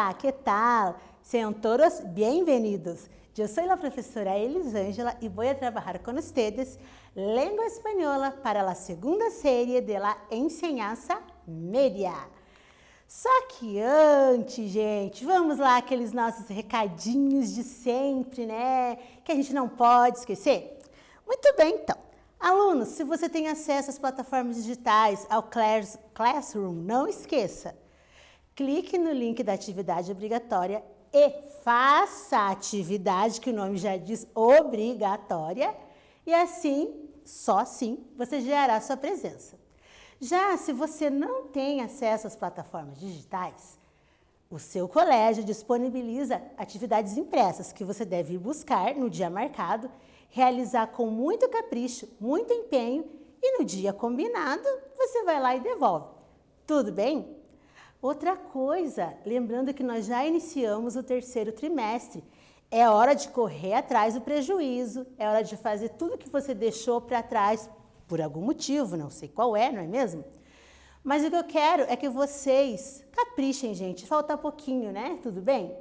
Hola, ¿qué tal? Sean todos bienvenidos. Yo soy la profesora Elisângela y voy a trabajar con ustedes lengua española para la segunda serie de la enseñanza media. Só que antes, gente, vamos lá aqueles nossos recadinhos de sempre, né? Que a gente não pode esquecer. Muito bem, então. Alunos, se você tem acesso às plataformas digitais, ao Classroom, não esqueça. Clique no link da atividade obrigatória e faça a atividade, que o nome já diz, obrigatória. E assim, só assim, você gerará sua presença. Já se você não tem acesso às plataformas digitais, o seu colégio disponibiliza atividades impressas que você deve ir buscar no dia marcado, realizar com muito capricho, muito empenho e no dia combinado você vai lá e devolve. Tudo bem? Outra coisa, lembrando que nós já iniciamos o terceiro trimestre, é hora de correr atrás do prejuízo, é hora de fazer tudo que você deixou para trás por algum motivo, não sei qual é, não é mesmo? Mas o que eu quero é que vocês caprichem, gente, falta pouquinho, né? Tudo bem?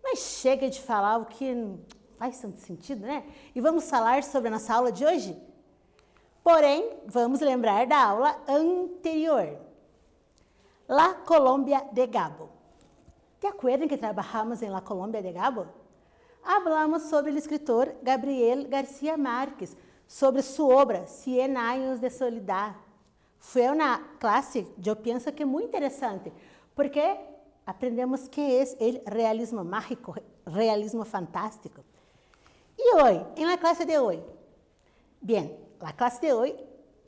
Mas chega de falar o que não faz tanto sentido, né? E vamos falar sobre a nossa aula de hoje? Porém, vamos lembrar da aula anterior. La Colombia de Gabo. ¿Te acuerdan que trabajamos en La Colombia de Gabo? Hablamos sobre el escritor Gabriel García Márquez, sobre su obra Cien años de soledad. Fue una clase, yo pienso que muy interesante, porque aprendemos qué es el realismo mágico, realismo fantástico. Y hoy, en la clase de hoy, bien, la clase de hoy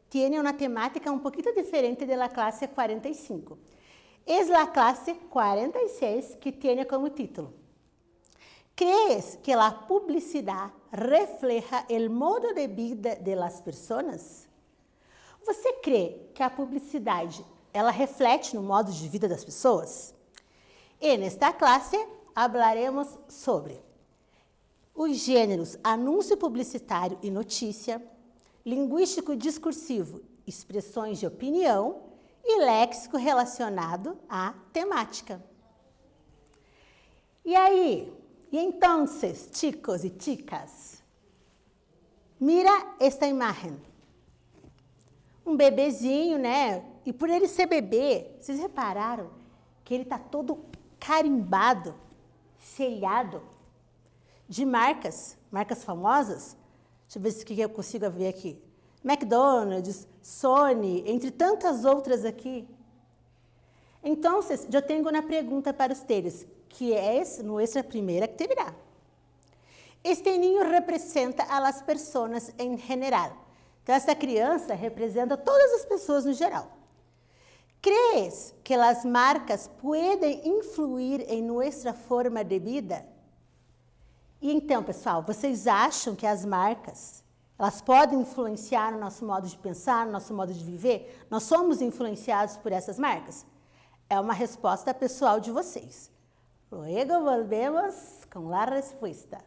tiene una temática un poquito diferente de la clase 45. Es la clase 46 que tiene como título: ¿Crees que la publicidad refleja el modo de vida de las personas? Você crê que a publicidade, ela reflete no modo de vida das pessoas? E nesta classe, hablaremos sobre os gêneros anúncio publicitário e notícia, linguístico discursivo, expressões de opinião e léxico relacionado à temática. E aí? E então, chicos e chicas? Mira esta imagem. Um bebezinho, né? E por ele ser bebê, vocês repararam que ele está todo carimbado, selhado de marcas famosas? Deixa eu ver se eu consigo ver aqui. McDonald's, Sony, entre tantas outras aqui. Então, eu tenho uma pergunta para vocês, que é nossa primeira atividade. Este niño representa a las personas em geral. Então, essa criança representa todas as pessoas no geral. ¿Crees que as marcas podem influir em nossa forma de vida? E então, pessoal, vocês acham que as marcas, elas podem influenciar no nosso modo de pensar, no nosso modo de viver? Nós somos influenciados por essas marcas? É uma resposta pessoal de vocês. Luego volvemos com a resposta.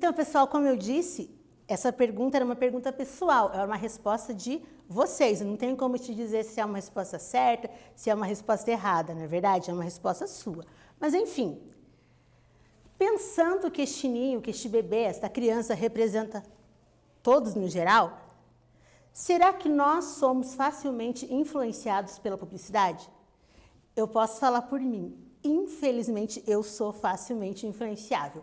Então, pessoal, como eu disse, essa pergunta era uma pergunta pessoal, é uma resposta de vocês. Eu não tenho como te dizer se é uma resposta certa, se é uma resposta errada, não é verdade? É uma resposta sua. Mas, enfim, pensando que este ninho, que este bebê, esta criança representa todos no geral, será que nós somos facilmente influenciados pela publicidade? Eu posso falar por mim. Infelizmente, eu sou facilmente influenciável.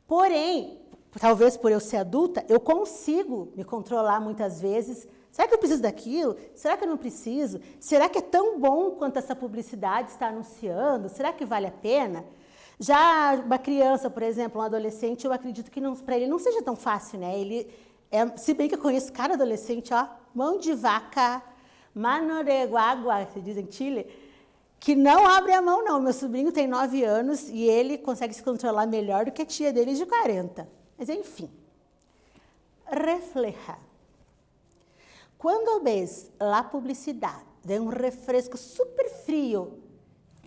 Porém, talvez por eu ser adulta, eu consigo me controlar muitas vezes. Será que eu preciso daquilo? Será que eu não preciso? Será que é tão bom quanto essa publicidade está anunciando? Será que vale a pena? Já uma criança, por exemplo, um adolescente, eu acredito que para ele não seja tão fácil, né? Se bem que eu conheço cada adolescente, ó, mão de vaca, mano de guagua, se diz em Chile, que não abre a mão, não. Meu sobrinho tem 9 anos e ele consegue se controlar melhor do que a tia dele de 40. Mas, enfim, refleja. Quando ves a publicidade de um refresco super frio,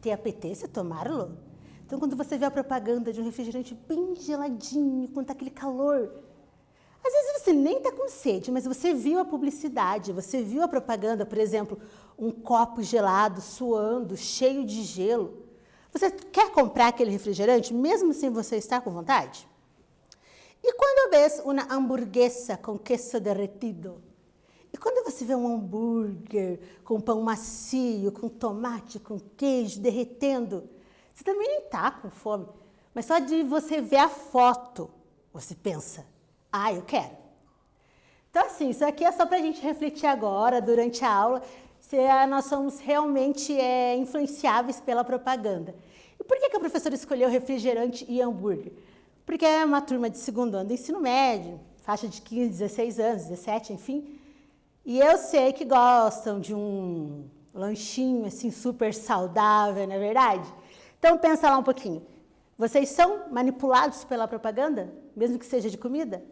te apetece tomá-lo? Então, quando você vê a propaganda de um refrigerante bem geladinho, quando está aquele calor, às vezes você nem está com sede, mas você viu a publicidade, você viu a propaganda, por exemplo, um copo gelado, suando, cheio de gelo. Você quer comprar aquele refrigerante, mesmo sem você estar com vontade? E quando vês uma hamburguesa com queso derretido? E quando você vê um hambúrguer com pão macio, com tomate, com queijo derretendo, você também nem está com fome, mas só de você ver a foto, você pensa, eu quero. Então, assim, isso aqui é só para a gente refletir agora, durante a aula, se nós somos realmente influenciáveis pela propaganda. E por que a professora escolheu refrigerante e hambúrguer? Porque é uma turma de segundo ano do ensino médio, faixa de 15, 16 anos, 17, enfim. E eu sei que gostam de um lanchinho assim super saudável, não é verdade? Então pensa lá um pouquinho. Vocês são manipulados pela propaganda, mesmo que seja de comida?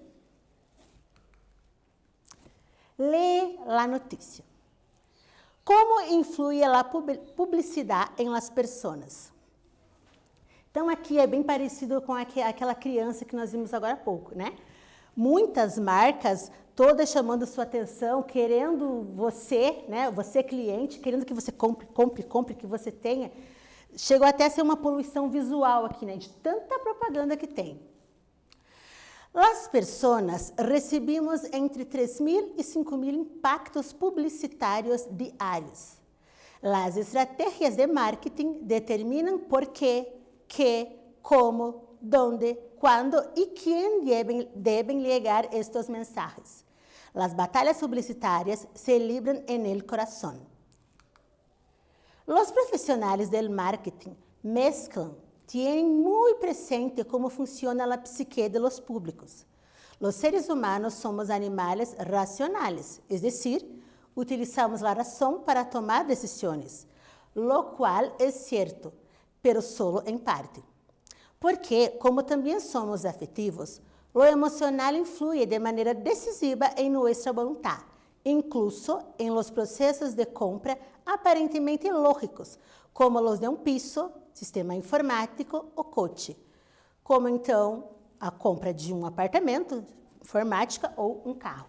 Lê a notícia. Como influi a publicidade em las personas? Então, aqui é bem parecido com aquela criança que nós vimos agora há pouco, né? Muitas marcas, todas chamando sua atenção, querendo você, né? Você cliente, querendo que você compre, que você tenha. Chegou até a ser uma poluição visual aqui, né? De tanta propaganda que tem. Las personas recebemos entre 3.000 e 5.000 impactos publicitários diários. Las estratégias de marketing determinam por qué, como, dónde, cuándo y quién deben llegar estos mensajes. Las batallas publicitarias se libran en el corazón. Los profesionales del marketing mezclan, tienen muy presente cómo funciona la psique de los públicos. Los seres humanos somos animales racionales, es decir, utilizamos la razón para tomar decisiones, lo cual es cierto, pero solo en parte. Porque, como también somos afectivos, lo emocional influye de manera decisiva en nuestra voluntad, incluso en los procesos de compra aparentemente lógicos, como los de um piso, sistema informático ou coche, como então a compra de um apartamento, informática ou um carro.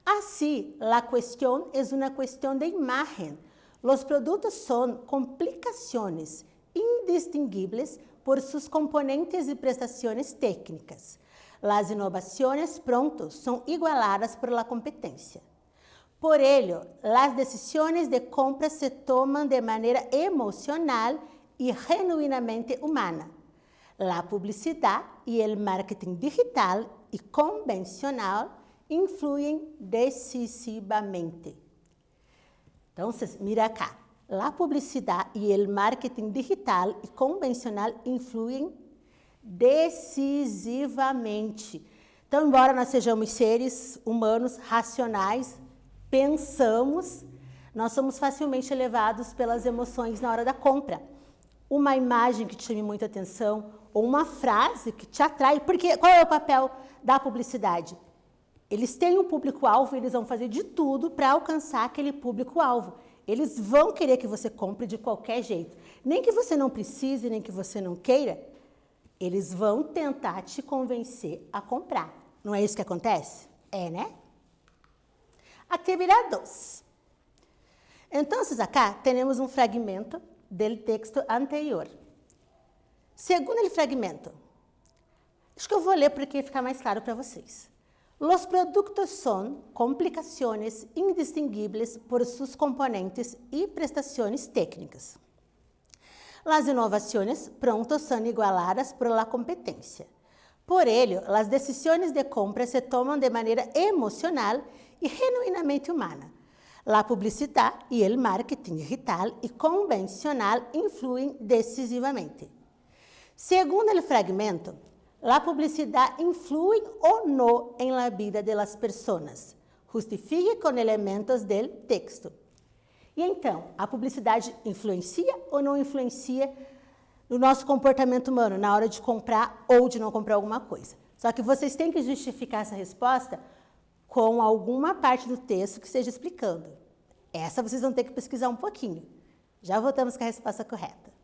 Assim, a questão é uma questão de imagem. Os produtos são complicações indistinguíveis por seus componentes e prestações técnicas. As inovações pronto são igualadas por la competencia. Por ello, las decisiones de compra se toman de manera emocional y genuinamente humana. La publicidad y el marketing digital y convencional influyen decisivamente. Entonces, mira acá. La publicidad y el marketing digital y convencional influyen decisivamente. Então, embora nós sejamos seres humanos racionais, pensamos, nós somos facilmente levados pelas emoções na hora da compra. Uma imagem que te chame muita atenção, ou uma frase que te atrai, porque qual é o papel da publicidade? Eles têm um público-alvo, eles vão fazer de tudo para alcançar aquele público-alvo. Eles vão querer que você compre de qualquer jeito. Nem que você não precise, nem que você não queira, Eles vão tentar te convencer a comprar. Não é isso que acontece? É, né? Actividade 2. Então, acá temos um fragmento do texto anterior. Segundo o fragmento, acho que eu vou ler porque fica mais claro para vocês. Los productos son complicaciones indistinguibles por sus componentes y prestaciones técnicas. Las innovaciones pronto son igualadas por la competencia. Por ello, las decisiones de compra se toman de manera emocional y genuinamente humana. La publicidad y el marketing digital y convencional influyen decisivamente. Segundo el fragmento, la publicidad influye o no en la vida de las personas. Justifique com elementos del texto. E então, a publicidade influencia ou não influencia no nosso comportamento humano na hora de comprar ou de não comprar alguma coisa? Só que vocês têm que justificar essa resposta com alguma parte do texto que esteja explicando. Essa vocês vão ter que pesquisar um pouquinho. Já voltamos com a resposta correta.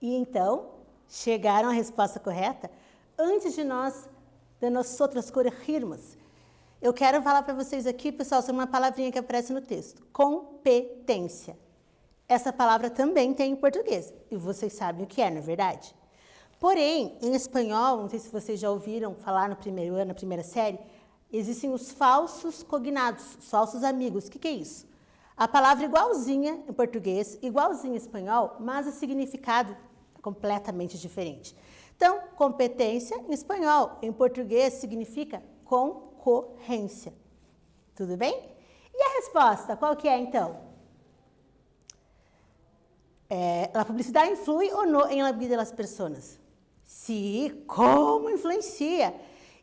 E então, chegaram à resposta correta? Antes de nós corrigirmos, eu quero falar para vocês aqui, pessoal, sobre uma palavrinha que aparece no texto. Competência. Essa palavra também tem em português. E vocês sabem o que é, não é verdade? Porém, em espanhol, não sei se vocês já ouviram falar no primeiro ano, na primeira série, existem os falsos cognados, os falsos amigos. O que é isso? A palavra igualzinha em português, igualzinha em espanhol, mas o significado é completamente diferente. Então, competência em espanhol, em português significa concorrência. Tudo bem? E a resposta, qual que é então? a publicidade influi ou não em la vida das pessoas? Sim, como influencia?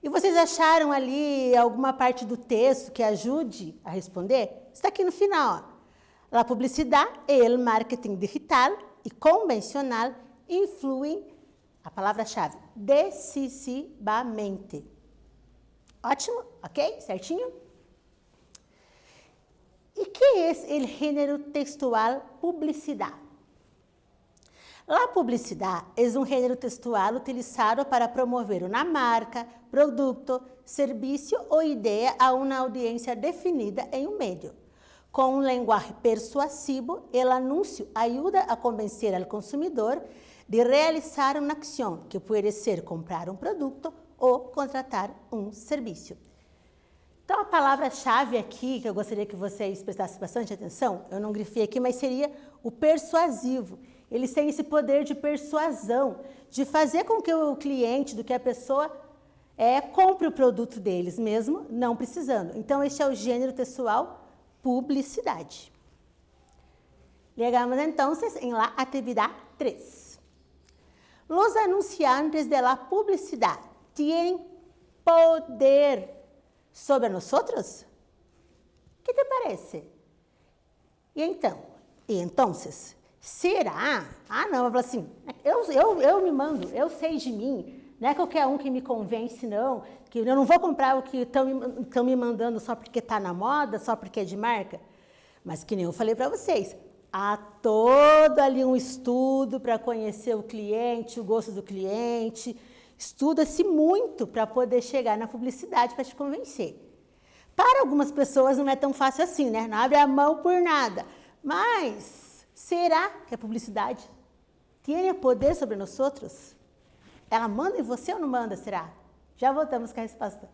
E vocês acharam ali alguma parte do texto que ajude a responder? Está aqui no final. A publicidade e o marketing digital e convencional influem, a palavra-chave, decisivamente. Ótimo, ok? Certinho? E que é o gênero textual publicidade? A publicidade é um gênero textual utilizado para promover uma marca, produto, serviço ou ideia a uma audiência definida em um meio. Com um linguagem persuasivo, o anúncio ajuda a convencer ao consumidor de realizar uma ação, que pode ser comprar um produto ou contratar um serviço. Então, a palavra-chave aqui, que eu gostaria que vocês prestassem bastante atenção, eu não grifei aqui, mas seria o persuasivo. Eles têm esse poder de persuasão, de fazer com que o cliente, do que a pessoa compre o produto deles, mesmo não precisando. Então, este é o gênero textual publicidade. Chegamos, então, em la atividade 3. Os anunciantes de la publicidade têm poder sobre nós? Que te parece? E então, será? Não, eu falo assim, eu me mando, eu sei de mim, não é qualquer um que me convence, não, que eu não vou comprar o que estão me mandando só porque está na moda, só porque é de marca. Mas que nem eu falei para vocês, há todo ali um estudo para conhecer o cliente, o gosto do cliente, estuda-se muito para poder chegar na publicidade para te convencer. Para algumas pessoas não é tão fácil assim, né? Não abre a mão por nada. Mas será que a publicidade tem poder sobre nós outros? Ela manda em você ou não manda, será? Já voltamos com a resposta.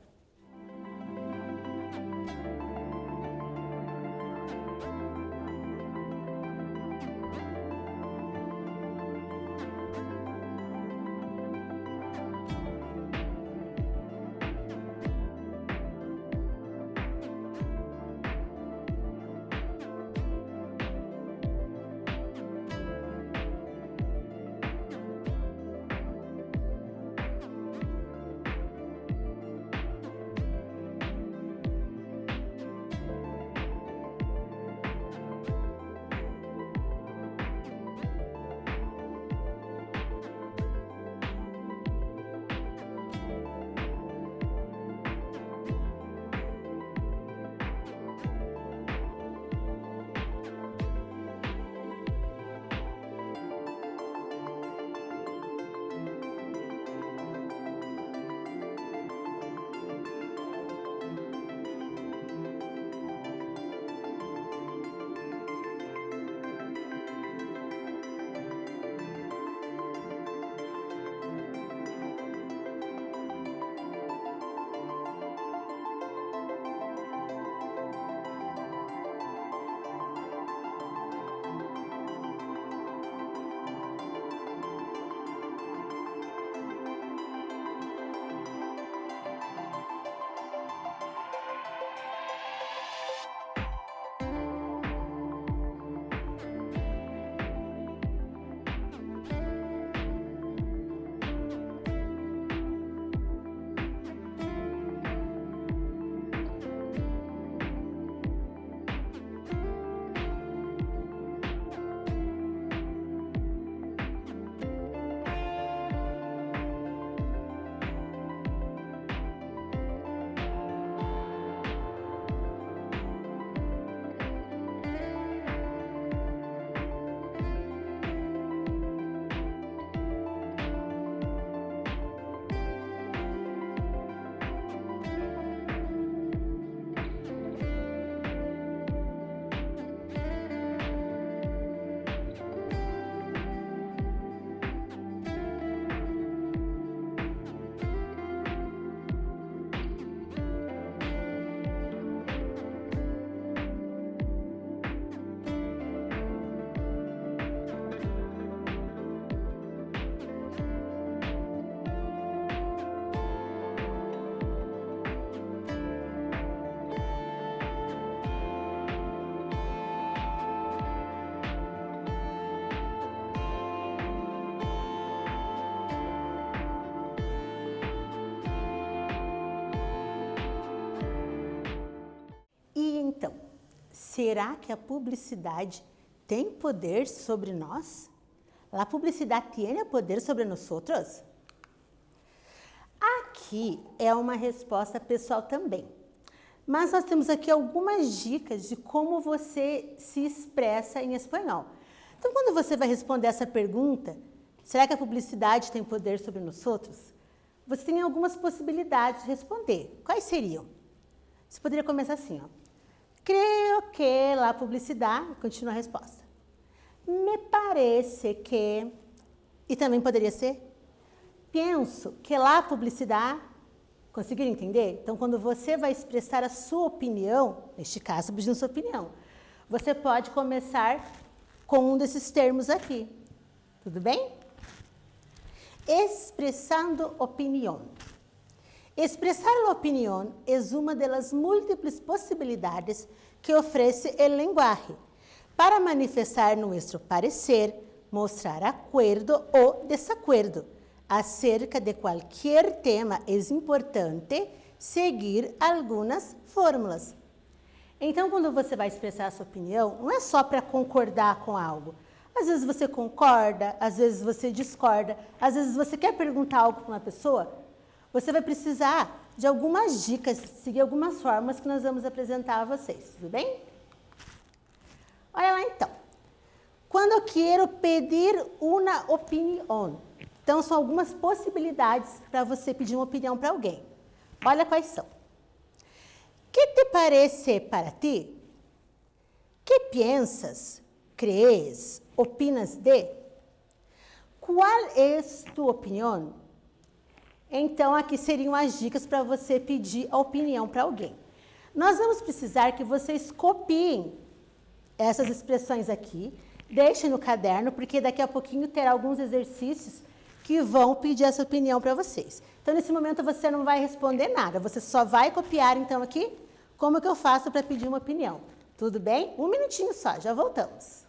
será que a publicidade tem poder sobre nós? A publicidade tem poder sobre nós? Aqui é uma resposta pessoal também. Mas nós temos aqui algumas dicas de como você se expressa em espanhol. Então, quando você vai responder essa pergunta, será que a publicidade tem poder sobre nós? Você tem algumas possibilidades de responder. Quais seriam? Você poderia começar assim, ó. Creo que la publicidade, continua a resposta. Me parece que, e também poderia ser, penso que la publicidade, conseguiram entender? Então, quando você vai expressar a sua opinião, neste caso, pedindo sua opinião, você pode começar com um desses termos aqui. Tudo bem? Expressando opinião. Expressar a opinião é uma das múltiplas possibilidades que oferece o lenguaje para manifestar nosso parecer, mostrar acordo ou desacordo acerca de qualquer tema. É importante seguir algumas fórmulas. Então, quando você vai expressar a sua opinião, não é só para concordar com algo. Às vezes você concorda, às vezes você discorda, às vezes você quer perguntar algo para uma pessoa, você vai precisar de algumas dicas, seguir algumas formas que nós vamos apresentar a vocês, tudo bem? Olha lá então. Quando eu quero pedir uma opinião, então são algumas possibilidades para você pedir uma opinião para alguém. Olha quais são. Que te parece para ti? Que pensas, crees, opinas de? Qual é tua opinião? Então, aqui seriam as dicas para você pedir a opinião para alguém. Nós vamos precisar que vocês copiem essas expressões aqui, deixem no caderno, porque daqui a pouquinho terá alguns exercícios que vão pedir essa opinião para vocês. Então, nesse momento, você não vai responder nada, você só vai copiar, então, aqui, como que eu faço para pedir uma opinião. Tudo bem? Um minutinho só, já voltamos.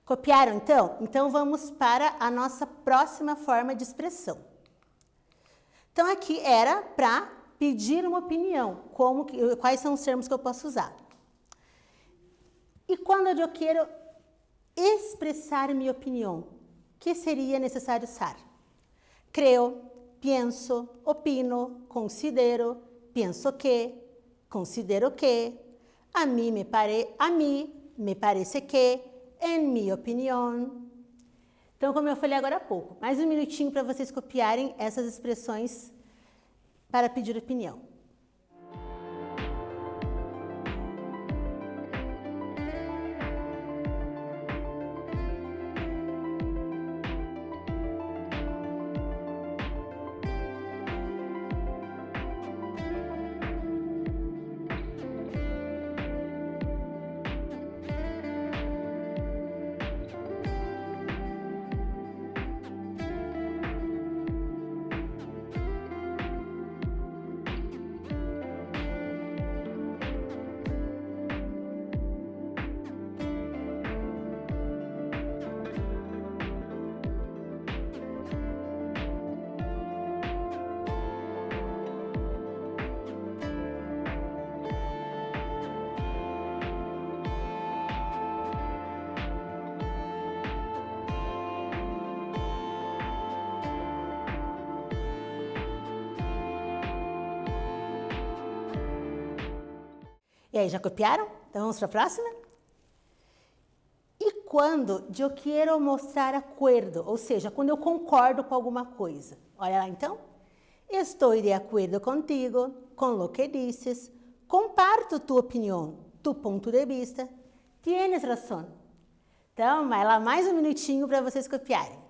Copiaram, então? Então, vamos para a nossa próxima forma de expressão. Então, aqui era para pedir uma opinião. Quais são os termos que eu posso usar? E quando eu quero expressar minha opinião, o que seria necessário usar? Creo, pienso, opino, considero, pienso que, considero que, a mim me parece que, em minha opinião. Então, como eu falei agora há pouco, mais um minutinho para vocês copiarem essas expressões para pedir opinião. E aí, já copiaram? Então vamos para a próxima? E quando eu quero mostrar acordo, ou seja, quando eu concordo com alguma coisa. Olha lá então. Estou de acordo contigo, com lo que dices, comparto tu opinião, tu ponto de vista, tienes razão. Então, vai lá mais um minutinho para vocês copiarem.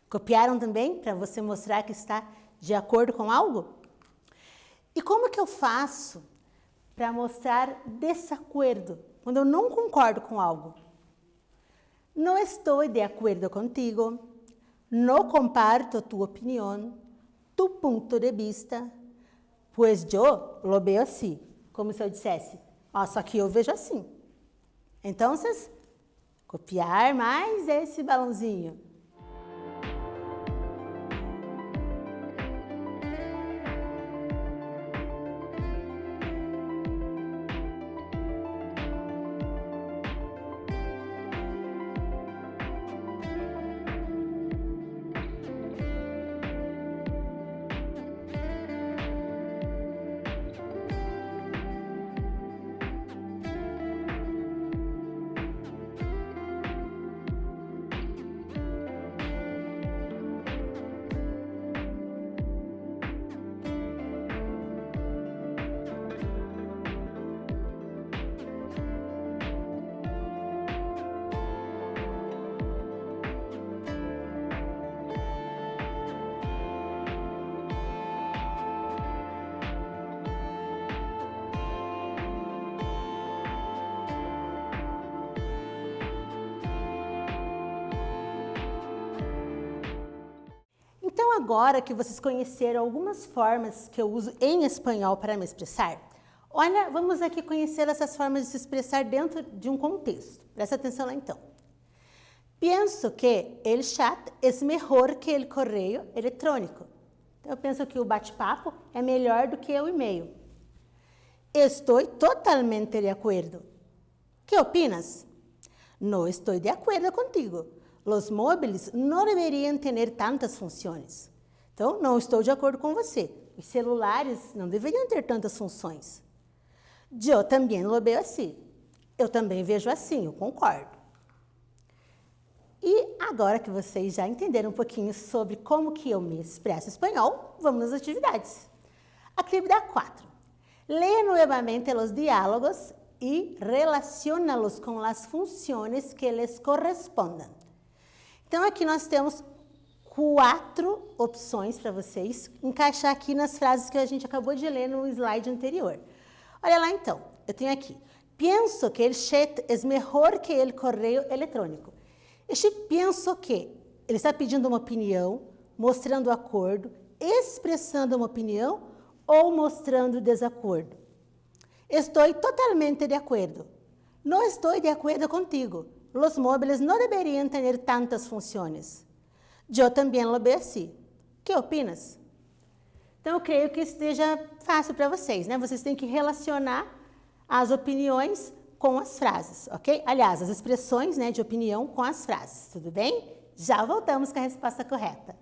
Copiaram também para você mostrar que está de acordo com algo? E como que eu faço para mostrar desacordo, quando eu não concordo com algo? Não estou de acordo contigo, não comparto tu opinião, tu ponto de vista, pois eu lo veo assim, como se eu dissesse, só que eu vejo assim. Então, copiar mais esse balãozinho. Então, agora que vocês conheceram algumas formas que eu uso em espanhol para me expressar, olha, vamos aqui conhecer essas formas de se expressar dentro de um contexto. Presta atenção lá então. Penso que o chat é melhor que o correio eletrônico. Então, eu penso que o bate-papo é melhor do que o e-mail. Estou totalmente de acordo. Que opinas? Não estou de acordo contigo. Os móveis não deveriam ter tantas funções. Então, não estou de acordo com você. Os celulares não deveriam ter tantas funções. Eu também lo vejo assim. Eu também vejo assim, eu concordo. E agora que vocês já entenderam um pouquinho sobre como que eu me expresso em espanhol, vamos nas atividades. Atividade 4. Lê novamente os diálogos e relaciona-los com as funções que lhes correspondam. Então, aqui nós temos 4 opções para vocês encaixar aqui nas frases que a gente acabou de ler no slide anterior. Olha lá, então. Eu tenho aqui. Penso que o chat é melhor que o correio eletrônico. Este penso que, ele está pedindo uma opinião, mostrando acordo, expressando uma opinião ou mostrando desacordo. Estou totalmente de acordo. Não estou de acordo contigo. Os móveis não deveriam ter tantas funções. Eu também lo vejo assim. Que opinas? Então, eu creio que esteja fácil para vocês, né? Vocês têm que relacionar as opiniões com as frases, ok? Aliás, as expressões, né, de opinião com as frases, tudo bem? Já voltamos com a resposta correta.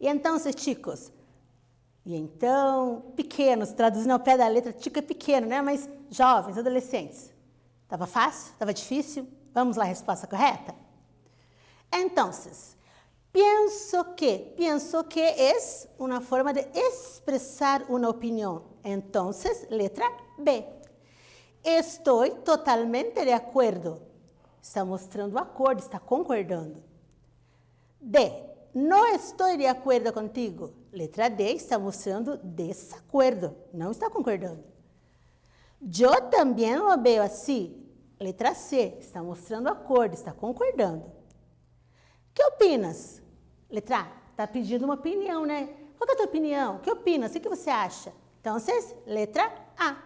E então, chicos, pequenos, traduzindo ao pé da letra, chico é pequeno, né? Mas jovens, adolescentes. Estava fácil? Estava difícil? Vamos lá, a resposta correta? Então, pienso que é uma forma de expressar uma opinião. Então, letra B. Estou totalmente de acordo. Está mostrando acordo, está concordando. D. Não estou de acordo contigo. Letra D está mostrando desacordo, não está concordando. Eu também lo veo assim. Letra C está mostrando acordo, está concordando. Que opinas? Letra A, está pedindo uma opinião, né? Qual é a tua opinião? Que opinas? O que você acha? Então, letra A.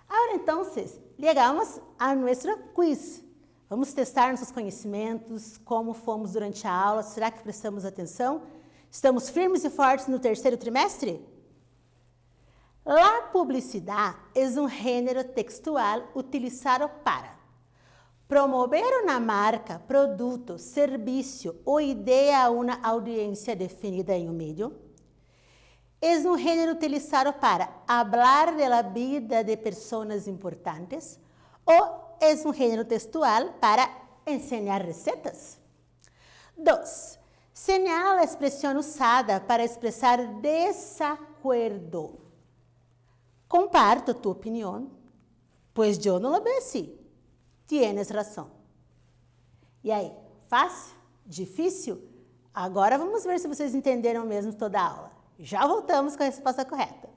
Agora, então, chegamos a nosso quiz. Vamos testar nossos conhecimentos, como fomos durante a aula, será que prestamos atenção? Estamos firmes e fortes no terceiro trimestre? La publicidade é um gênero textual utilizado para promover uma marca, produto, serviço ou ideia a uma audiência definida em um meio. É um gênero utilizado para hablar de la vida de pessoas importantes ou é um gênero textual para ensinar receitas. 2. Señala a expressão usada para expressar desacuerdo. Comparto tu opinião, pois eu não lo veo assim. Tienes razão. E aí, fácil? Difícil? Agora vamos ver se vocês entenderam mesmo toda a aula. Já voltamos com a resposta correta.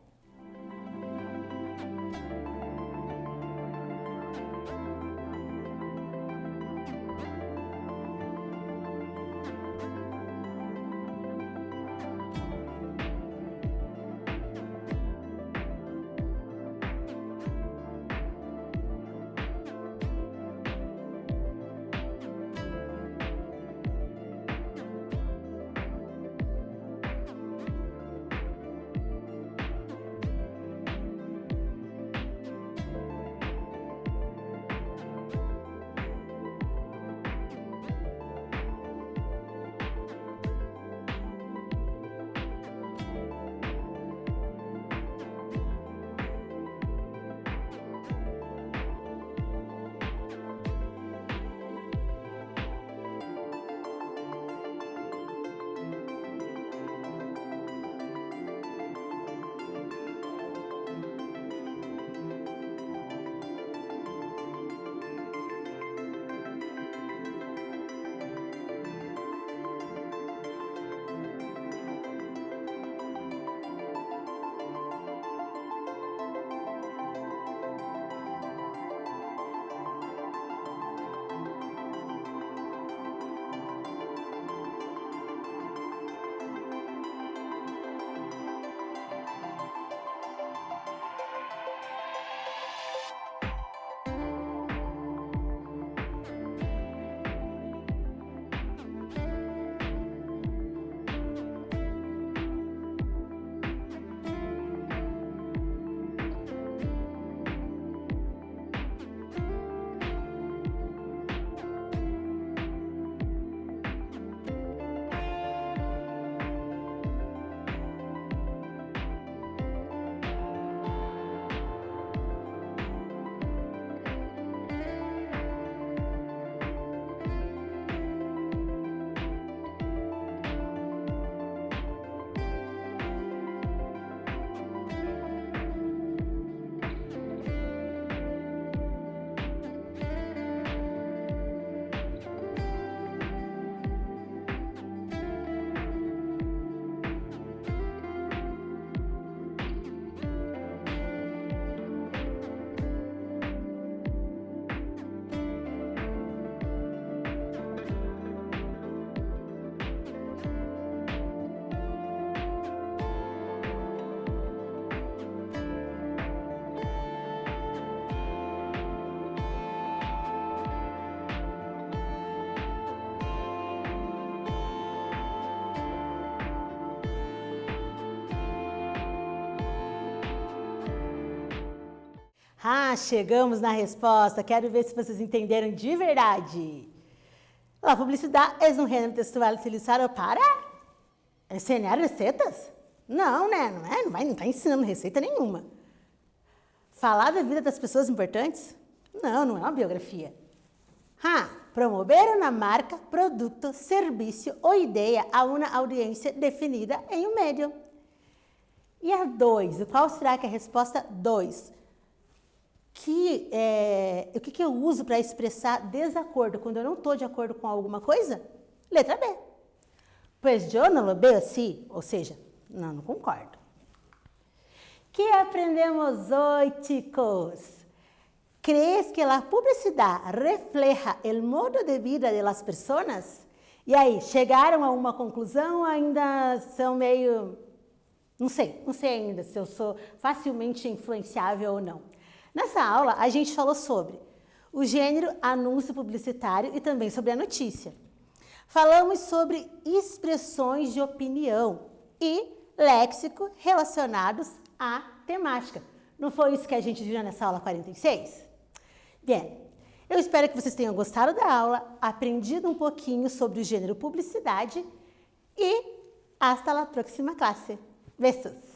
Ah, chegamos na resposta. Quero ver se vocês entenderam de verdade. La publicidad es un género textual utilizado para ensinar receitas? Não, né? Não está ensinando receita nenhuma. Falar da vida das pessoas importantes? Não é uma biografia. Promover uma marca, produto, serviço ou ideia a uma audiência definida em um meio. E a 2, qual será que é a resposta 2? O que eu uso para expressar desacordo quando eu não estou de acordo com alguma coisa? Letra B. Pues yo no lo veo así, ou seja, não concordo. Que aprendemos hoje, chicos? ¿Crees que a publicidade refleja o modo de vida das pessoas? E aí, chegaram a uma conclusão ou ainda são meio... Não sei ainda se eu sou facilmente influenciável ou não. Nessa aula, a gente falou sobre o gênero anúncio publicitário e também sobre a notícia. Falamos sobre expressões de opinião e léxico relacionados à temática. Não foi isso que a gente viu nessa aula 46? Bem, eu espero que vocês tenham gostado da aula, aprendido um pouquinho sobre o gênero publicidade e hasta la próxima classe. Besos!